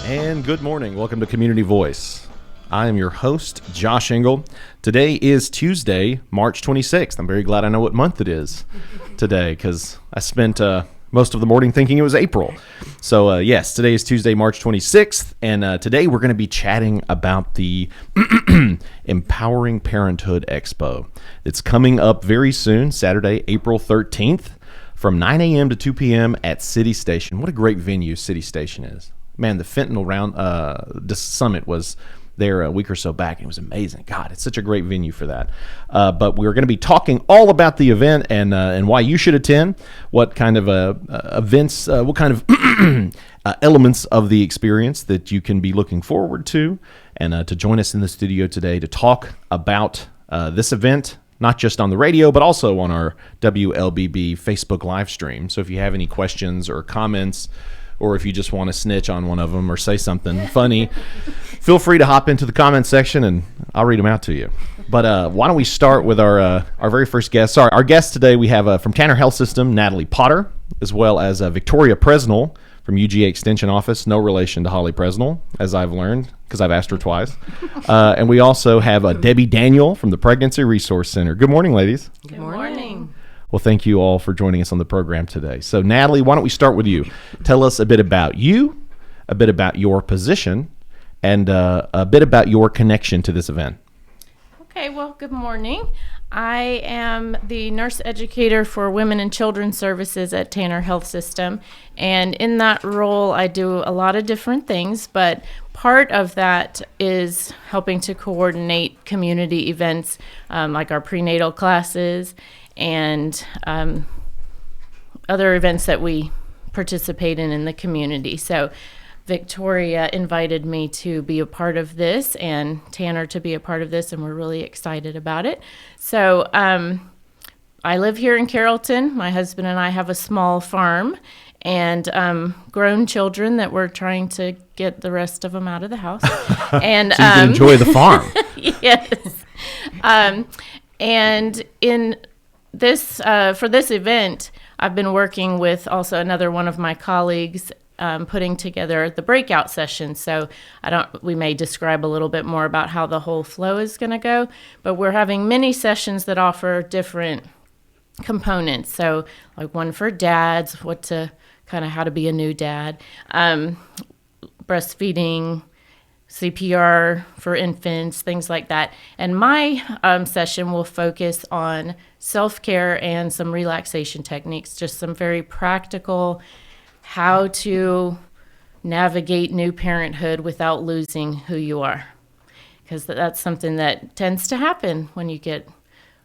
And good morning. Welcome to Community Voice. I am your host, Josh Engel. Today is Tuesday, March 26th. I'm very glad I know what month it is today because I spent most of the morning thinking it was April. So yes, today is Tuesday, March 26th, and today we're going to be chatting about the Empowering Parenthood Expo. It's coming up very soon, Saturday, April 13th, from 9 a.m. to 2 p.m. at City Station. What a great venue City Station is. Man, the Fentanyl Summit was there a week or so back, and it was amazing. God, it's such a great venue for that. But we're going to be talking all about the event and why you should attend, what kind of events, what kind of elements of the experience that you can be looking forward to, and to join us in the studio today to talk about this event, not just on the radio, but also on our WLBB Facebook live stream. So if you have any questions or comments, or if you just want to snitch on one of them or say something funny, feel free to hop into the comments section and I'll read them out to you. But why don't we start with our very first guest. Sorry, our guest today we have from Tanner Health System, Natalie Potter, as well as Victoria Presnal from UGA Extension Office, no relation to Holly Presnal, as I've learned, because I've asked her twice. And we also have Debbie Daniel from the Pregnancy Resource Center. Good morning, ladies. Good morning. Well, thank you all for joining us on the program today. So, Natalie, why don't we start with you? Tell us a bit about you, a bit about your position, and a bit about your connection to this event. Okay, well, good morning. I am the nurse educator for Women and Children's Services at Tanner Health System, and in that role, I do a lot of different things, but part of that is helping to coordinate community events like our prenatal classes and other events that we participate in the community. So Victoria invited me to be a part of this and Tanner to be a part of this, and we're really excited about it. So I live here in Carrollton. My husband and I have a small farm and grown children that we're trying to get the rest of them out of the house. And so you can enjoy the farm. Yes. And in this for this event, I've been working with also another one of my colleagues putting together the breakout session. So we may describe a little bit more about how the whole flow is going to go, but we're having many sessions that offer different components. So like one for dads, how to be a new dad, breastfeeding, CPR for infants, things like that. And my session will focus on self-care and some relaxation techniques, just some very practical how to navigate new parenthood without losing who you are. Because that's something that tends to happen when you get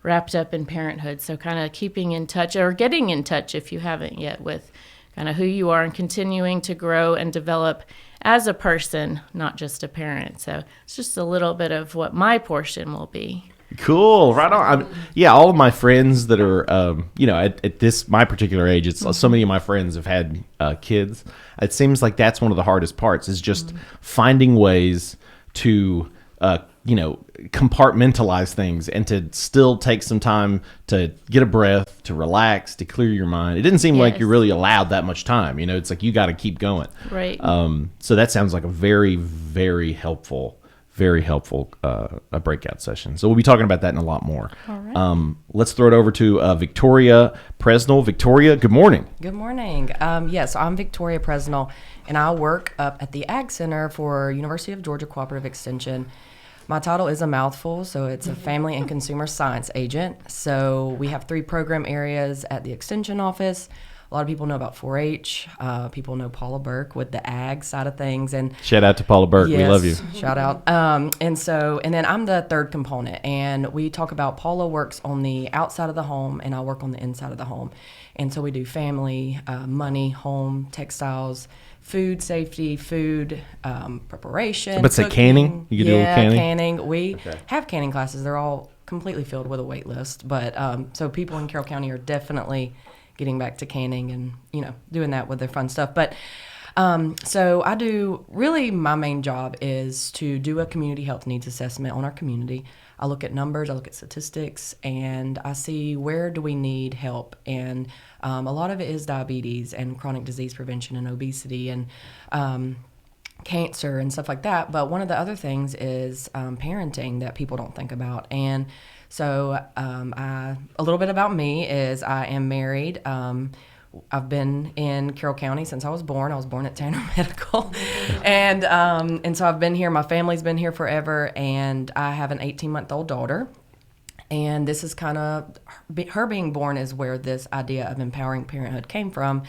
wrapped up in parenthood. So kind of keeping in touch or getting in touch if you haven't yet with kind of who you are and continuing to grow and develop as a person, not just a parent. So it's just a little bit of what my portion will be. Cool, right on. All of my friends that are, at this my particular age, it's so many of my friends have had kids. It seems like that's one of the hardest parts is just finding ways to, compartmentalize things and to still take some time to get a breath, to relax, to clear your mind. It didn't seem like you're really allowed that much time. It's like you got to keep going. Right. So that sounds like a very, very helpful a breakout session. So we'll be talking about that and a lot more. All right. Let's throw it over to Victoria Presnal. Victoria, good morning. Good morning. Yes, I'm Victoria Presnal, and I work up at the Ag Center for University of Georgia Cooperative Extension. My title is a mouthful, so it's a family and consumer science agent. So we have 3 program areas at the Extension office. A lot of people know about 4-H. People know Paula Burke with the ag side of things. And shout out to Paula Burke. Yes, we love you. Shout out. And then I'm the third component. And we talk about Paula works on the outside of the home, and I work on the inside of the home. And so we do family, money, home, textiles, food safety, food preparation. But say canning? You can do canning? Canning. We have canning classes. They're all completely filled with a wait list. But so people in Carroll County are definitely getting back to canning and, doing that with their fun stuff. But so I do, really my main job is to do a community health needs assessment on our community. I look at numbers, I look at statistics, and I see where do we need help. And a lot of it is diabetes and chronic disease prevention and obesity and cancer and stuff like that. But one of the other things is parenting that people don't think about. And so a little bit about me is I am married. I've been in Carroll County since I was born. I was born at Tanner Medical. And so I've been here. My family's been here forever. And I have an 18-month-old daughter. And this is kind of, her being born is where this idea of empowering parenthood came from.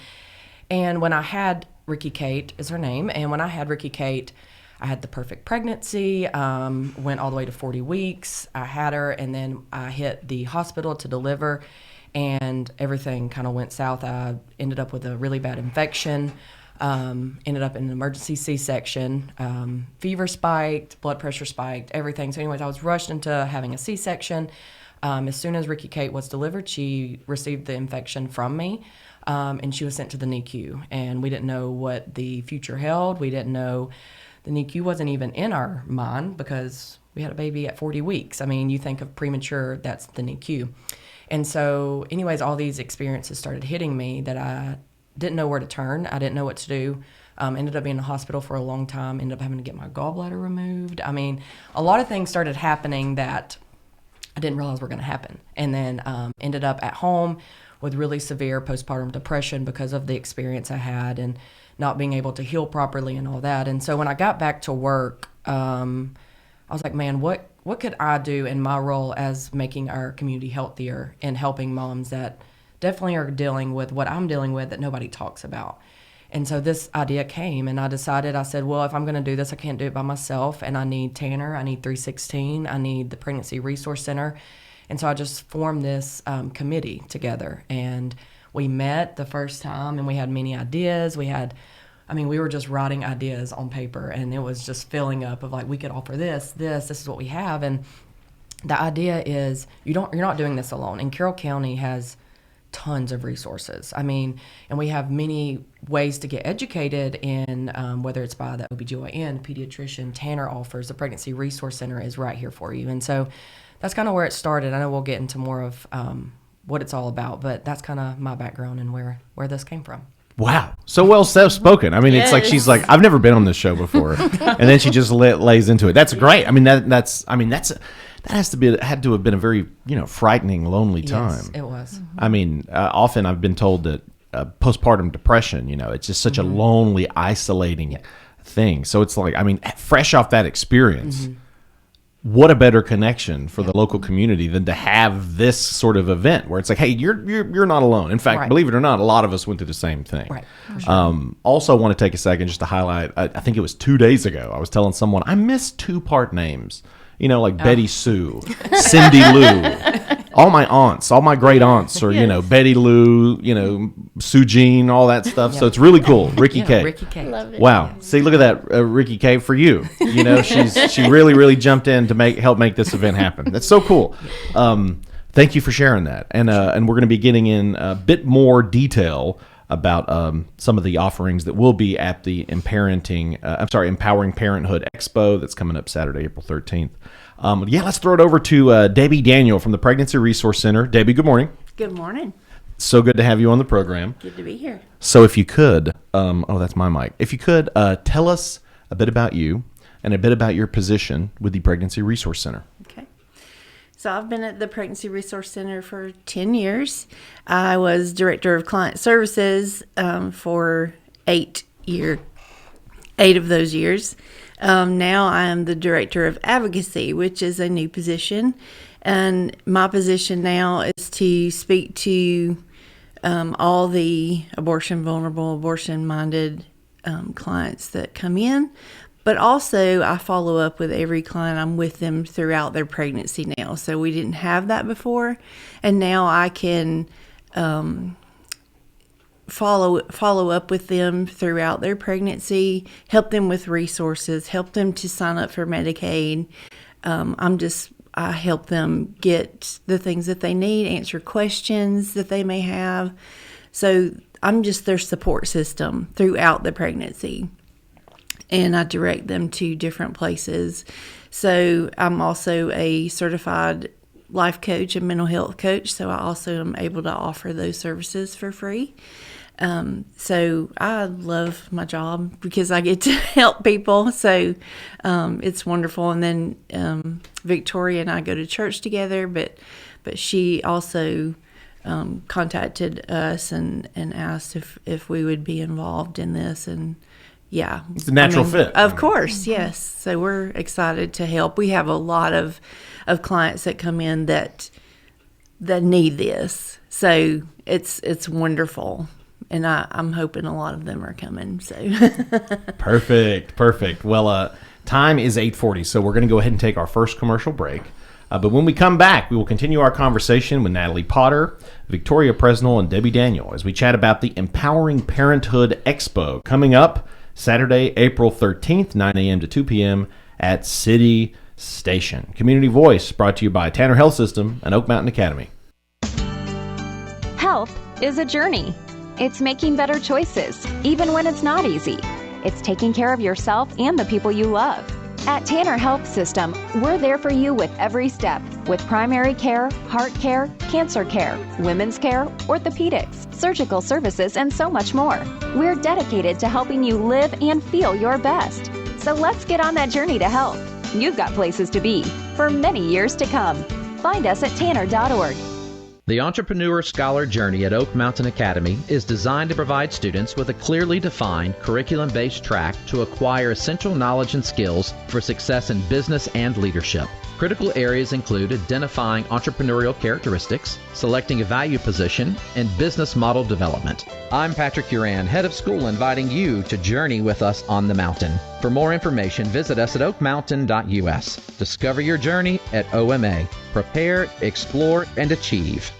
And when I had Ricky Kate is her name. And when I had Ricky Kate, I had the perfect pregnancy, went all the way to 40 weeks. I had her, and then I hit the hospital to deliver, and everything kind of went south. I ended up with a really bad infection, ended up in an emergency C-section, fever spiked, blood pressure spiked, everything. So anyways, I was rushed into having a C-section. As soon as Ricky Kate was delivered, she received the infection from me, and she was sent to the NICU. And we didn't know what the future held. We didn't know. The NICU wasn't even in our mind because we had a baby at 40 weeks. I mean, you think of premature, that's the NICU. And so anyways, all these experiences started hitting me that I didn't know where to turn. I didn't know what to do. Ended up being in the hospital for a long time. Ended up having to get my gallbladder removed. I mean, a lot of things started happening that I didn't realize were going to happen. And then ended up at home with really severe postpartum depression because of the experience I had and not being able to heal properly and all that. And so when I got back to work, I was like, man, what could I do in my role as making our community healthier and helping moms that definitely are dealing with what I'm dealing with that nobody talks about. And so this idea came, and I said, well, if I'm going to do this, I can't do it by myself, and I need Tanner, I need 316, I need the Pregnancy Resource Center. And so I just formed this committee together, and we met the first time, and we had many ideas. We were just writing ideas on paper, and it was just filling up of like, we could offer this is what we have. And the idea is you're not doing this alone. And Carroll County has tons of resources. And we have many ways to get educated in, whether it's by the OBGYN, pediatrician, Tanner offers, the Pregnancy Resource Center is right here for you. And so that's kind of where it started. I know we'll get into more of what it's all about, but that's kind of my background and where this came from. Wow. So well spoken. It's like she's like, I've never been on this show before. And then she just lays into it. That's great. That had to have been a very, frightening, lonely time. Yes, it was. Often I've been told that postpartum depression, it's just such a lonely, isolating thing. So it's like, fresh off that experience, what a better connection for the local community than to have this sort of event where it's like, hey, you're not alone. In fact, believe it or not, a lot of us went through the same thing. Right. Sure. Also want to take a second just to highlight, I think it was 2 days ago, I was telling someone, I miss 2-part names. Like Betty Sue, Cindy Lou, all my aunts, all my great aunts are, Betty Lou, Sue Jean, all that stuff. So it's really cool. Ricky K. Ricky K. Love it. Wow. See, look at that, Ricky K for you. She really, really jumped in to help make this event happen. That's so cool. Thank you for sharing that. And we're going to be getting in a bit more detail about some of the offerings that will be at the Empowering Parenthood Expo that's coming up Saturday, April 13th. Let's throw it over to Debbie Daniel from the Pregnancy Resource Center. Debbie, good morning. Good morning. So good to have you on the program. Good to be here. So if you could, that's my mic. If you could, tell us a bit about you and a bit about your position with the Pregnancy Resource Center. Okay. So I've been at the Pregnancy Resource Center for 10 years. I was Director of Client Services for 8 of those years. Now I am the Director of Advocacy, which is a new position. And my position now is to speak to all the abortion-vulnerable, abortion-minded clients that come in. But also, I follow up with every client. I'm with them throughout their pregnancy now. So we didn't have that before. And now I can follow up with them throughout their pregnancy, help them with resources, help them to sign up for Medicaid. I help them get the things that they need, answer questions that they may have. So I'm just their support system throughout the pregnancy. And I direct them to different places. So I'm also a certified life coach and mental health coach. So I also am able to offer those services for free. So I love my job because I get to help people. So it's wonderful. And then Victoria and I go to church together, but she also contacted us and asked if we would be involved in this. And yeah, it's a natural fit. Of course, yes. So we're excited to help. We have a lot of clients that come in that need this. So it's wonderful. And I'm hoping a lot of them are coming. So Perfect. Well, time is 8:40, so we're going to go ahead and take our first commercial break. But when we come back, we will continue our conversation with Natalie Potter, Victoria Presnal, and Debbie Daniel as we chat about the Empowering Parenthood Expo coming up Saturday, April 13th, 9 a.m. to 2 p.m. at City Station. Community Voice brought to you by Tanner Health System and Oak Mountain Academy. Health is a journey. It's making better choices, even when it's not easy. It's taking care of yourself and the people you love. At Tanner Health System, we're there for you with every step, with primary care, heart care, cancer care, women's care, orthopedics, surgical services, and so much more. We're dedicated to helping you live and feel your best. So let's get on that journey to health. You've got places to be for many years to come. Find us at tanner.org. The Entrepreneur Scholar Journey at Oak Mountain Academy is designed to provide students with a clearly defined curriculum-based track to acquire essential knowledge and skills for success in business and leadership. Critical areas include identifying entrepreneurial characteristics, selecting a value position, and business model development. I'm Patrick Uran, head of school, inviting you to journey with us on the mountain. For more information, visit us at oakmountain.us. Discover your journey at OMA. Prepare, explore, and achieve.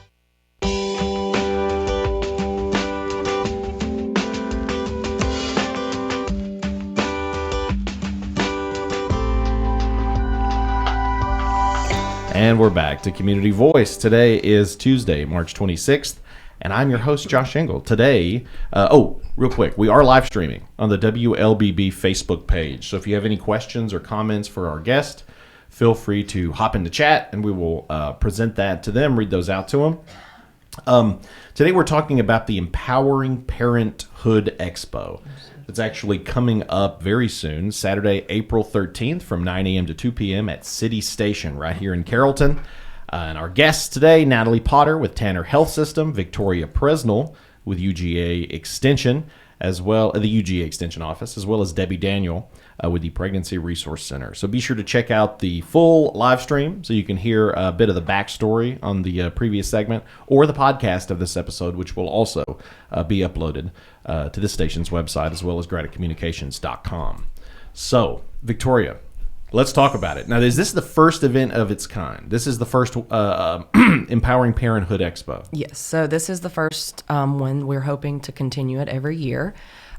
And we're back to Community Voice. Today is Tuesday, March 26th, and I'm your host, Josh Engel. Today, real quick, we are live streaming on the WLBB Facebook page. So if you have any questions or comments for our guest, feel free to hop in the chat, and we will present that to them, read those out to them. Today we're talking about the Empowering Parenthood Expo. It's actually coming up very soon, Saturday, April 13th from 9 a.m. to 2 p.m. at City Station right here in Carrollton. And our guests today, Natalie Potter with Tanner Health System, Victoria Presnal with UGA Extension, as well the UGA Extension Office, as well as Debbie Daniel with the Pregnancy Resource Center. So be sure to check out the full live stream so you can hear a bit of the backstory on the previous segment, or the podcast of this episode, which will also be uploaded to this station's website, as well as gradicommunications.com. So, Victoria, let's talk about it. Now, is this the first event of its kind? This is the first Empowering Parenthood Expo. Yes, so this is the first one. We're hoping to continue it every year.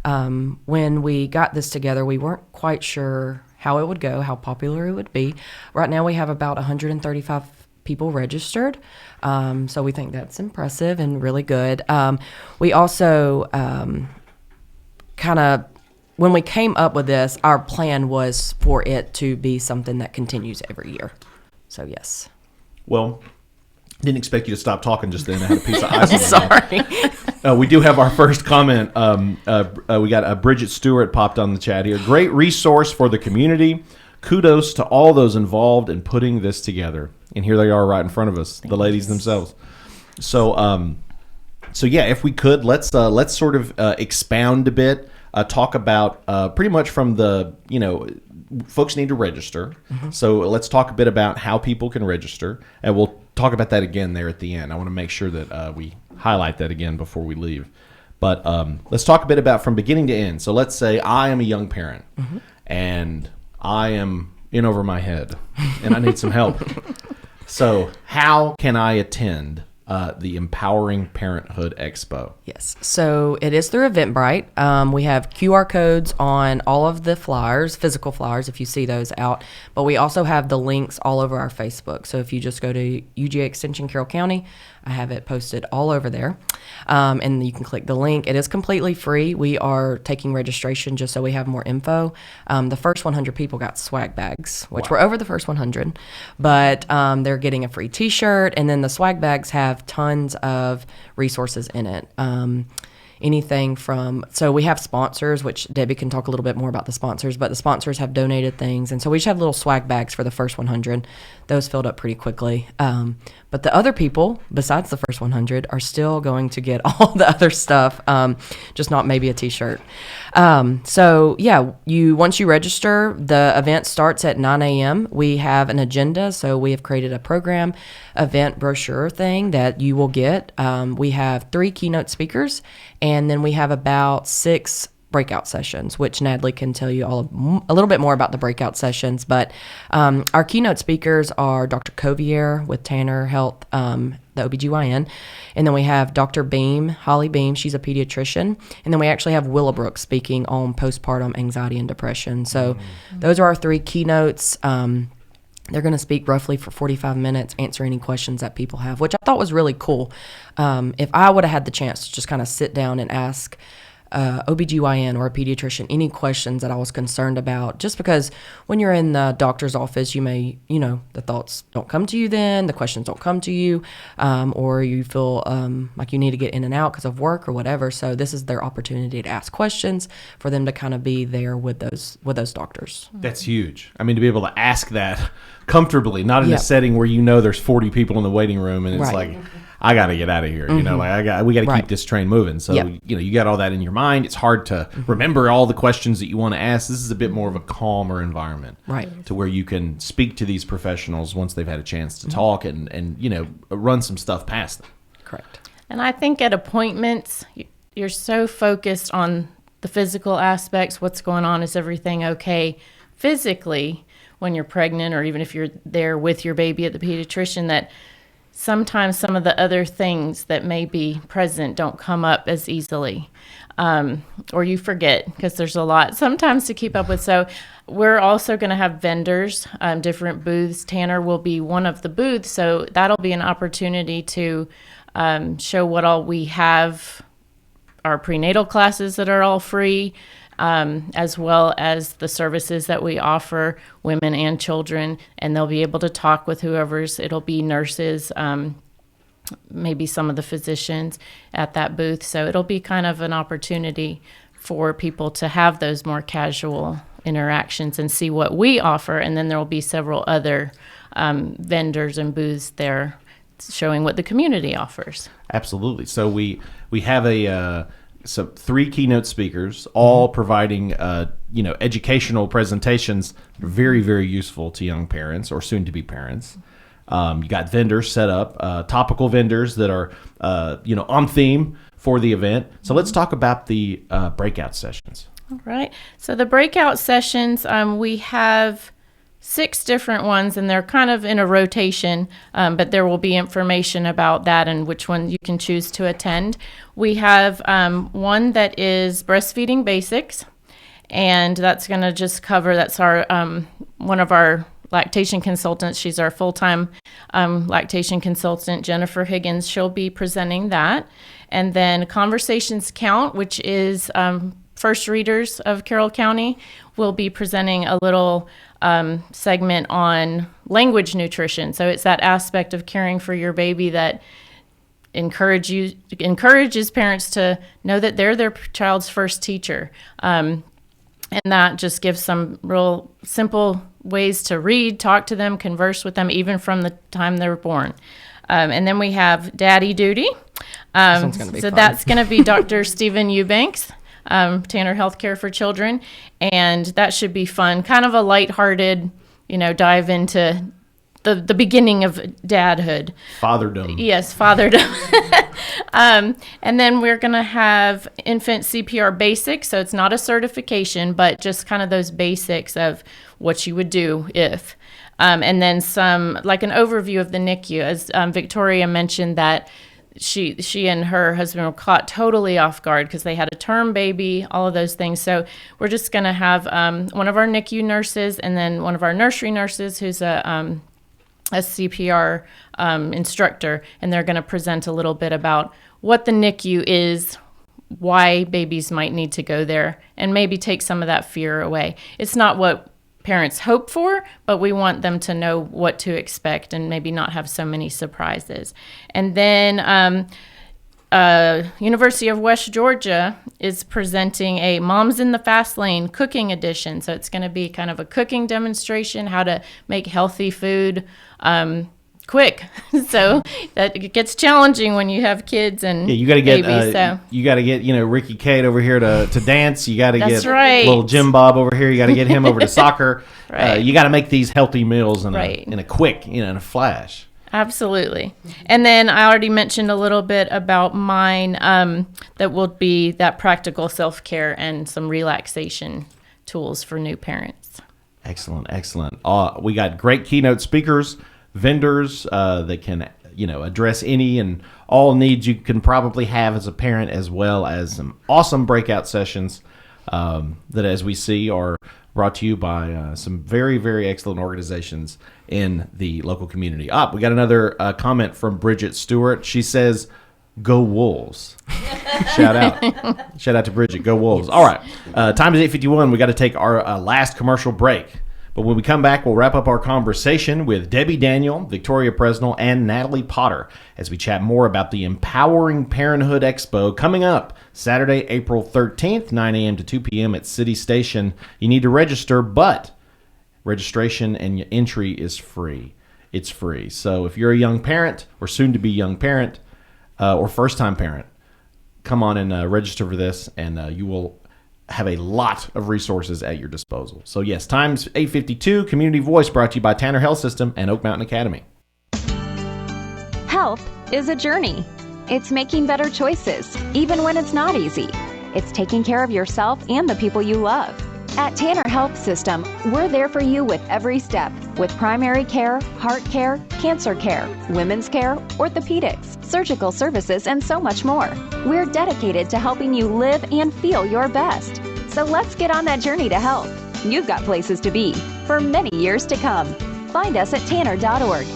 When we got this together, we weren't quite sure how it would go, how popular it would be. Right now we have about 135 people registered, so we think that's impressive and really good. We also when we came up with this, our plan was for it to be something that continues every year. So yes. Well, didn't expect you to stop talking just then. I had a piece of ice on my mouth. Sorry. We do have our first comment. We got Bridget Stewart popped on the chat here. Great resource for the community. Kudos to all those involved in putting this together. And here they are right in front of us, the ladies themselves. So yeah, if we could, let's sort of expound a bit, talk about pretty much from the, folks need to register. Mm-hmm. So let's talk a bit about how people can register, and we'll talk about that again there at the end. I want to make sure that we highlight that again before we leave. But let's talk a bit about from beginning to end. So let's say I am a young parent, mm-hmm. and I am in over my head, and I need some help. So how can I attend the Empowering Parenthood Expo? Yes, so it is through Eventbrite. We have QR codes on all of the flyers, physical flyers, if you see those out. But we also have the links all over our Facebook. So if you just go to UGA Extension Carroll County, I have it posted all over there. And you can click the link. It is completely free. We are taking registration just so we have more info. The first 100 people got swag bags, which were over the first 100. But they're getting a free T-shirt. And then the swag bags have tons of resources in it. anything from, so we have sponsors, which Debbie can talk a little bit more about the sponsors, but the sponsors have donated things. And so we just have little swag bags for the first 100. Those filled up pretty quickly. But the other people, besides the first 100, are still going to get all the other stuff, just not maybe a t-shirt. So yeah, once you register, the event starts at 9 a.m. We have an agenda, so we have created a program event brochure thing that you will get. We have 3 keynote speakers, and then we have about 6 breakout sessions, which Natalie can tell you a little bit more about the breakout sessions. But our keynote speakers are Dr. Covier with Tanner Health, the OBGYN. And then we have Dr. Beam, Holly Beam, she's a pediatrician. And then we actually have Willowbrook speaking on postpartum anxiety and depression. So those are our 3 keynotes. They're going to speak roughly for 45 minutes, answer any questions that people have, which I thought was really cool. If I would have had the chance to just kind of sit down and ask OBGYN or a pediatrician any questions that I was concerned about, just because when you're in the doctor's office, you may, the thoughts don't come to you then, the questions don't come to you, or you feel like you need to get in and out because of work or whatever. So this is their opportunity to ask questions for them to kind of be there with those doctors. That's huge. I mean, to be able to ask that comfortably, not in Yep. a setting where there's 40 people in the waiting room and it's Right. like, I got to get out of here. We got to keep Right. this train moving. So, Yep. you got all that in your mind. It's hard to remember all the questions that you want to ask. This is a bit more of a calmer environment. Right. To where you can speak to these professionals once they've had a chance to talk and run some stuff past them. Correct. And I think at appointments, you're so focused on the physical aspects. What's going on? Is everything okay physically when you're pregnant, or even if you're there with your baby at the pediatrician, that sometimes some of the other things that may be present don't come up as easily, or you forget because there's a lot sometimes to keep up with. So we're also going to have vendors, different booths. Tanner will be one of the booths, so that'll be an opportunity to show what all we have, our prenatal classes that are all free, as well as the services that we offer women and children, and they'll be able to talk with it'll be nurses, maybe some of the physicians at that booth. So it'll be kind of an opportunity for people to have those more casual interactions and see what we offer. And then there will be several other vendors and booths there showing what the community offers. Absolutely. So we have so 3 keynote speakers, all providing educational presentations, very, very useful to young parents or soon-to-be parents. You got vendors set up, topical vendors that are on theme for the event. So let's talk about the breakout sessions. All right. So the breakout sessions, we have 6 different ones, and they're kind of in a rotation, but there will be information about that and which one you can choose to attend. We have one that is breastfeeding basics, and that's going to just cover, that's our one of our lactation consultants. She's our full-time lactation consultant, Jennifer Higgins. She'll be presenting that. And then Conversations Count, which is first readers of Carroll County, will be presenting a little segment on language nutrition. So it's that aspect of caring for your baby that encourages parents to know that they're their child's first teacher. And that just gives some real simple ways to read, talk to them, converse with them, even from the time they're born. And then we have Daddy Duty. Sounds gonna be so fun. that's going to be Dr. Stephen Eubanks, Tanner Healthcare for Children. And that should be fun, kind of a lighthearted, dive into the beginning of dadhood. Fatherdom. Yes, fatherdom. And then we're going to have infant CPR basics. So it's not a certification, but just kind of those basics of what you would do if. And then some, like an overview of the NICU. As Victoria mentioned, that she and her husband were caught totally off guard because they had a term baby, all of those things. So we're just going to have one of our NICU nurses and then one of our nursery nurses who's a CPR instructor, and they're going to present a little bit about what the NICU is, why babies might need to go there, and maybe take some of that fear away. It's not what parents hope for, but we want them to know what to expect and maybe not have so many surprises. And then University of West Georgia is presenting a Moms in the Fast Lane cooking edition. So it's going to be kind of a cooking demonstration, how to make healthy food quick. So that it gets challenging when you have kids and you got to get babies. you got to get Ricky Kate over here to dance. You got to That's get right. little Jim Bob over here. You got to get him over to soccer. Right. You got to make these healthy meals in Right. a quick, in a flash. Absolutely. And then I already mentioned a little bit about mine that will be that practical self-care and some relaxation tools for new parents. Excellent. We got great keynote speakers, vendors that can, address any and all needs you can probably have as a parent, as well as some awesome breakout sessions that, as we see, are brought to you by some very, very excellent organizations in the local community. We got another comment from Bridget Stewart. She says, "Go Wolves." Shout out to Bridget. Go Wolves. All right. Time is 8:51. We got to take our last commercial break. But when we come back, we'll wrap up our conversation with Debbie Daniel, Victoria Presnal, and Natalie Potter as we chat more about the Empowering Parenthood Expo coming up Saturday, April 13th, 9 a.m. to 2 p.m. at City Station. You need to register, but registration and entry is free. It's free. So if you're a young parent or soon-to-be young parent or first-time parent, come on and register for this, and you will have a lot of resources at your disposal. So yes, time's 8:52. Community Voice brought to you by Tanner Health System and Oak Mountain Academy. Health is a journey. It's making better choices, even when it's not easy. It's taking care of yourself and the people you love. At Tanner Health System, we're there for you with every step, with primary care, heart care, cancer care, women's care, orthopedics, surgical services, and so much more. We're dedicated to helping you live and feel your best. So let's get on that journey to health. You've got places to be for many years to come. Find us at tanner.org.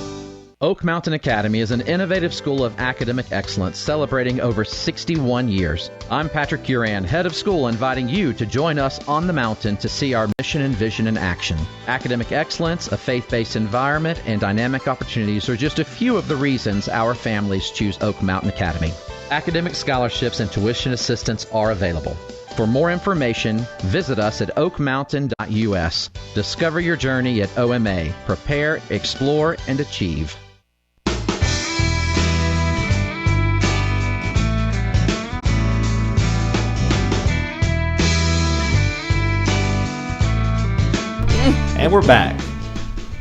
Oak Mountain Academy is an innovative school of academic excellence celebrating over 61 years. I'm Patrick Uran, head of school, inviting you to join us on the mountain to see our mission and vision in action. Academic excellence, a faith-based environment, and dynamic opportunities are just a few of the reasons our families choose Oak Mountain Academy. Academic scholarships and tuition assistance are available. For more information, visit us at oakmountain.us. Discover your journey at OMA. Prepare, explore, and achieve. And we're back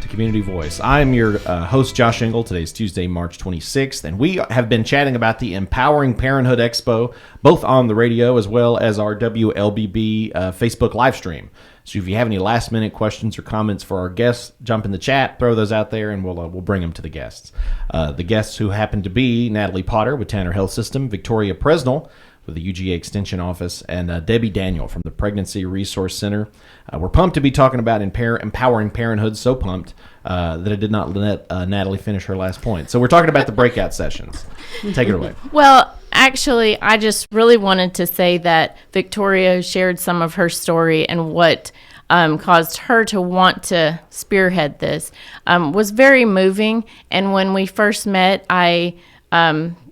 to Community Voice. I'm your host, Josh Engel. Today's Tuesday, March 26th, and we have been chatting about the Empowering Parenthood Expo, both on the radio as well as our WLBB Facebook live stream. So if you have any last-minute questions or comments for our guests, jump in the chat, throw those out there, and we'll bring them to the guests. The guests who happen to be Natalie Potter with Tanner Health System, Victoria Presnal with the UGA Extension Office, and Debbie Daniel from the Pregnancy Resource Center. We're pumped to be talking about empowering parenthood, so pumped that I did not let Natalie finish her last point. So we're talking about the breakout sessions. Take it away. Well, actually, I just really wanted to say that Victoria shared some of her story, and what caused her to want to spearhead this was very moving. And when we first met, I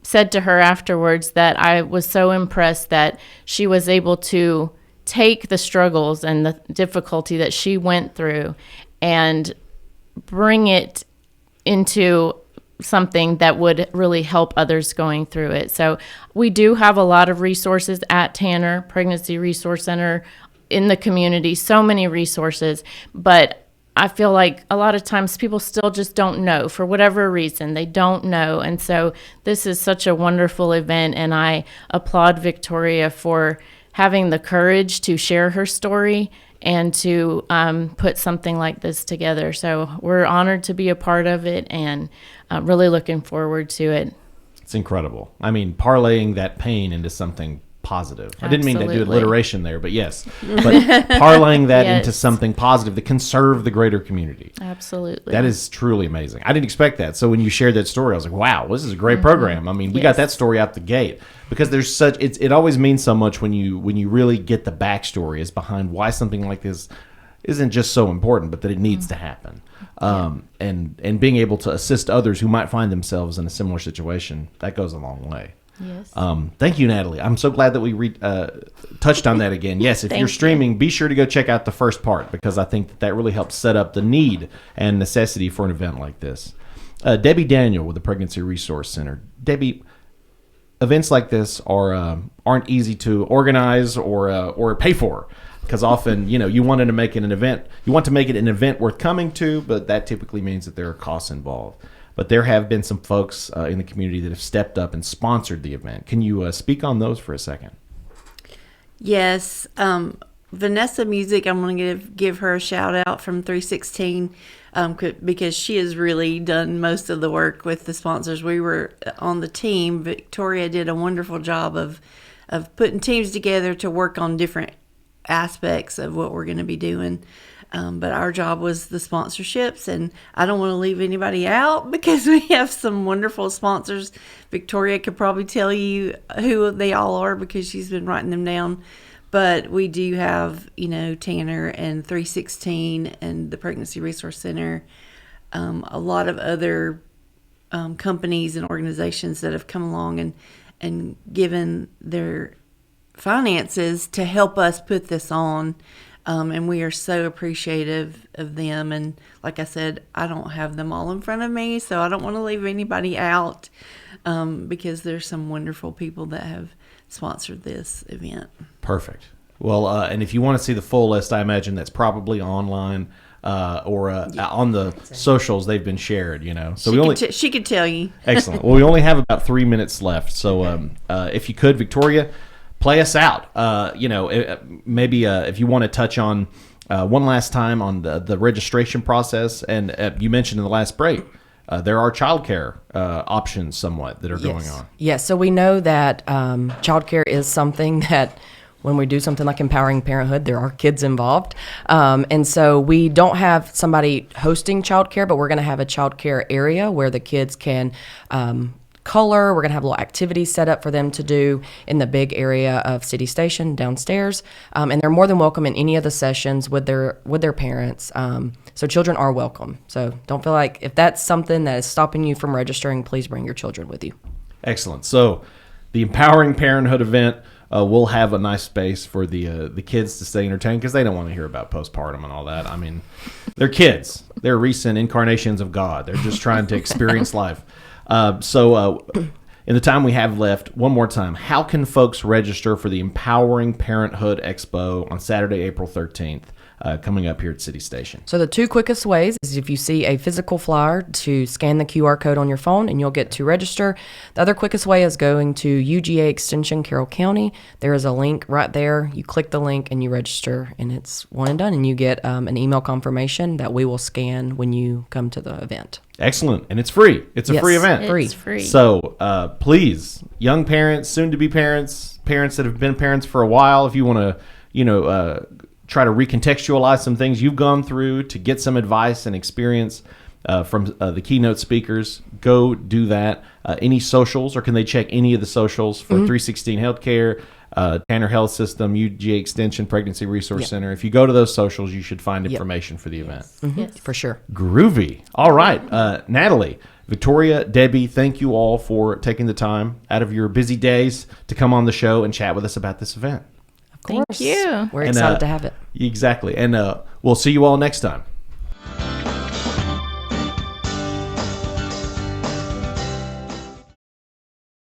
said to her afterwards that I was so impressed that she was able to take the struggles and the difficulty that she went through and bring it into something that would really help others going through it. So we do have a lot of resources at Tanner Pregnancy Resource Center in the community, so many resources, but I feel like a lot of times people still just don't know for whatever reason. They don't know. And so this is such a wonderful event, and I applaud Victoria for having the courage to share her story and to put something like this together. So we're honored to be a part of it, and really looking forward to it. It's incredible. I mean, parlaying that pain into something positive. I didn't mean to do Absolutely. alliteration there, but yes. But parlaying that into something positive that can serve the greater community. Absolutely. That is truly amazing. I didn't expect that. So when you shared that story, I was like, wow, this is a great program. I mean, we got that story out the gate, because there's such, it always means so much when you really get the backstory is behind why something like this isn't just so important, but that it needs to happen. And being able to assist others who might find themselves in a similar situation, that goes a long way. Yes. Thank you, Natalie. I'm so glad that we touched on that again. Yes, if you're streaming, be sure to go check out the first part, because I think that really helps set up the need and necessity for an event like this. Debbie Daniel with the Pregnancy Resource Center. Debbie, events like this aren't easy to organize or pay for, because often, you want to make it an event worth coming to, but that typically means that there are costs involved. But there have been some folks in the community that have stepped up and sponsored the event. Can you speak on those for a second? Yes. Vanessa Music, I'm going to give her a shout out from 316 because she has really done most of the work with the sponsors. We were on the team. Victoria did a wonderful job of putting teams together to work on different aspects of what we're going to be doing. But our job was the sponsorships, and I don't want to leave anybody out because we have some wonderful sponsors. Victoria could probably tell you who they all are because she's been writing them down. But we do have, Tanner and 316 and the Pregnancy Resource Center, a lot of other companies and organizations that have come along and given their finances to help us put this on. And we are so appreciative of them. And like I said, I don't have them all in front of me, so I don't want to leave anybody out because there's some wonderful people that have sponsored this event. Perfect. Well, and if you want to see the full list, I imagine that's probably online or on the socials. They've been shared, So she could tell you. Excellent. Well, we only have about 3 minutes left. So if you could, Victoria, play us out. Maybe if you want to touch on one last time on the registration process. And you mentioned in the last break, there are childcare options somewhat that are going on. Yes. So we know that childcare is something that when we do something like Empowering Parenthood, there are kids involved. And so we don't have somebody hosting childcare, but we're going to have a childcare area where the kids can color. We're going to have a little activities set up for them to do in the big area of City Station downstairs. And they're more than welcome in any of the sessions with their parents. So children are welcome. So don't feel like if that's something that is stopping you from registering, please bring your children with you. Excellent. So the Empowering Parenthood event will have a nice space for the kids to stay entertained, because they don't want to hear about postpartum and all that. I mean, they're kids. They're recent incarnations of God. They're just trying to experience life. So in the time we have left, one more time, how can folks register for the Empowering Parenthood Expo on Saturday, April 13th, coming up here at City Station? So the two quickest ways is if you see a physical flyer to scan the QR code on your phone and you'll get to register. The other quickest way is going to UGA Extension, Carroll County. There is a link right there. You click the link and you register, and it's one and done, and you get an email confirmation that we will scan when you come to the event. Excellent. And it's free. It's a free event. It's free. So please, young parents, soon-to-be parents, parents that have been parents for a while, if you want to, try to recontextualize some things you've gone through to get some advice and experience from the keynote speakers, go do that. Any socials, or can they check any of the socials for 316 Healthcare, Tanner Health System, UGA Extension, Pregnancy Resource Center? If you go to those socials, you should find information for the event. Yes. For sure. Groovy. All right. Natalie, Victoria, Debbie, thank you all for taking the time out of your busy days to come on the show and chat with us about this event. Of course. Thank you. We're excited to have it. Exactly. And we'll see you all next time.